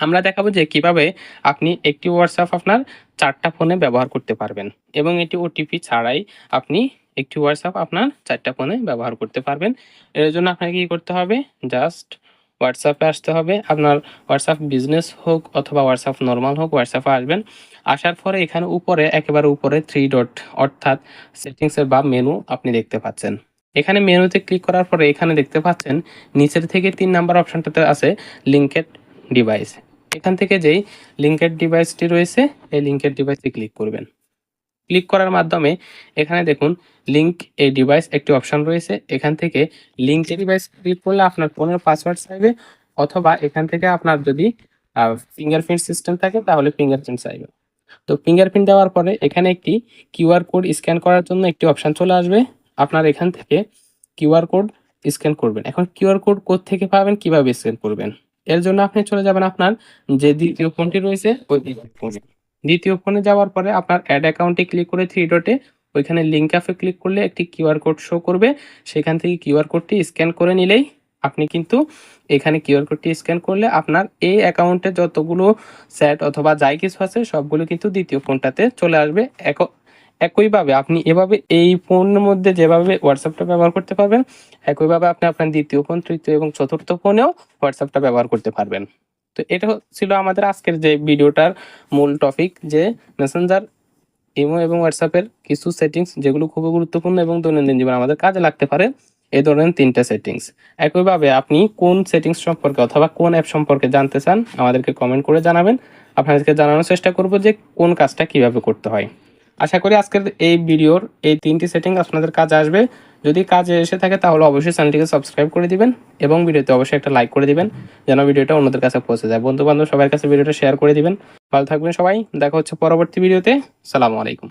আমরা দেখাবো যে কিভাবে আপনি একটি হোয়াটসঅ্যাপ আপনার ৪ টা ফোনে ব্যবহার করতে পারবেন এবং এটি ওটিপি ছাড়াই আপনি একটি হোয়াটসঅ্যাপ আপনার ৪ টা ফোনে ব্যবহার করতে পারবেন। এর জন্য আপনাকে কি করতে হবে? জাস্ট হোয়াটসঅ্যাপে আসতে হবে। আপনার হোয়াটসঅ্যাপ বিজনেস হোক অথবা হোয়াটসঅ্যাপ নরমাল হোক, হোয়াটসঅ্যাপে আসবেন। আসার পরে এখানে উপরে একেবারে উপরে 3 ডট অর্থাৎ সেটিংস এর বা মেনু আপনি দেখতে পাচ্ছেন। এখানে মেনুতে ক্লিক করার পরে এখানে দেখতে পাচ্ছেন নিচের থেকে ৩ নাম্বার অপশনটাতে আছে লিঙ্কেড ডিভাইস। এখান থেকে যেই লিঙ্কের ডিভাইসটি রয়েছে এই লিঙ্কের ডিভাইসে ক্লিক করবেন। ক্লিক করার মাধ্যমে এখানে দেখুন লিঙ্ক এ ডিভাইস একটি অপশন রয়েছে। এখান থেকে লিঙ্ক এ ডিভাইস ক্লিক করলে আপনার ফোনের পাসওয়ার্ড চাইবে অথবা এখান থেকে আপনার যদি ফিঙ্গারপ্রিন্ট সিস্টেম থাকে তাহলে ফিঙ্গারপ্রিন্ট চাইবে। তো ফিঙ্গারপ্রিন্ট দেওয়ার পরে এখানে একটি কিউআর কোড স্ক্যান করার জন্য একটি অপশন চলে আসবে। আপনার এখান থেকে কিউআর কোড স্ক্যান করবেন। এখন কিউআর কোড কোত্থেকে পাবেন, কিভাবে স্ক্যান করবেন? এর জন্য আপনি চলে যাবেন আপনার যে দ্বিতীয় ফোনটি রয়েছে ওই দ্বিতীয় ফোনে। দ্বিতীয় ফোনে যাওয়ার পরে আপনার অ্যাড অ্যাকাউন্টে ক্লিক করে 3 ডটে ওইখানে লিঙ্ক অ্যাপে ক্লিক করলে একটি কিউআর কোড শো করবে। সেখান থেকে কিউআর কোডটি স্ক্যান করে নিলেই আপনি কিন্তু এখানে কিউআর কোডটি স্ক্যান করলে আপনার এই অ্যাকাউন্টে যতগুলো চ্যাট অথবা যাই কিছু আছে সবগুলো কিন্তু দ্বিতীয় ফোনটাতে চলে আসবে। একইভাবে আপনি এভাবে এই ফোনের মধ্যে যেভাবে হোয়াটসঅ্যাপটা ব্যবহার করতে পারবেন, একইভাবে আপনি আপনার দ্বিতীয় ফোন, তৃতীয় এবং চতুর্থ ফোনেও হোয়াটসঅ্যাপটা ব্যবহার করতে পারবেন। তো এটা ছিল আমাদের আজকের যে ভিডিওটার মূল টপিক, যে মেসেঞ্জার, ইমো এবং হোয়াটসঅ্যাপের কিছু সেটিংস যেগুলো খুবই গুরুত্বপূর্ণ এবং দৈনন্দিন জীবনে আমাদের কাজে লাগতে পারে। এই ধরনের ৩টা সেটিংস। একইভাবে আপনি কোন সেটিংস সম্পর্কে অথবা কোন অ্যাপ সম্পর্কে জানতে চান আমাদেরকে কমেন্ট করে জানাবেন। আপনাদেরকে জানানোর চেষ্টা করব যে কোন কাজটা কিভাবে করতে হয়। আশা করি আজকের এই ভিডিওর এই ৩টি সেটিংস আপনাদের কাজে আসবে। যদি কাজে এসে থাকে তাহলে অবশ্যই চ্যানেলটিকে সাবস্ক্রাইব করে দিবেন এবং ভিডিওতে অবশ্যই একটা লাইক করে দিবেন যেন ভিডিওটা অন্যদের কাছে পৌঁছে যায়। বন্ধু-বান্ধব সবার কাছে ভিডিওটা শেয়ার করে দিবেন। ভালো থাকবেন সবাই। দেখা হচ্ছে পরবর্তী ভিডিওতে। আসসালামু আলাইকুম।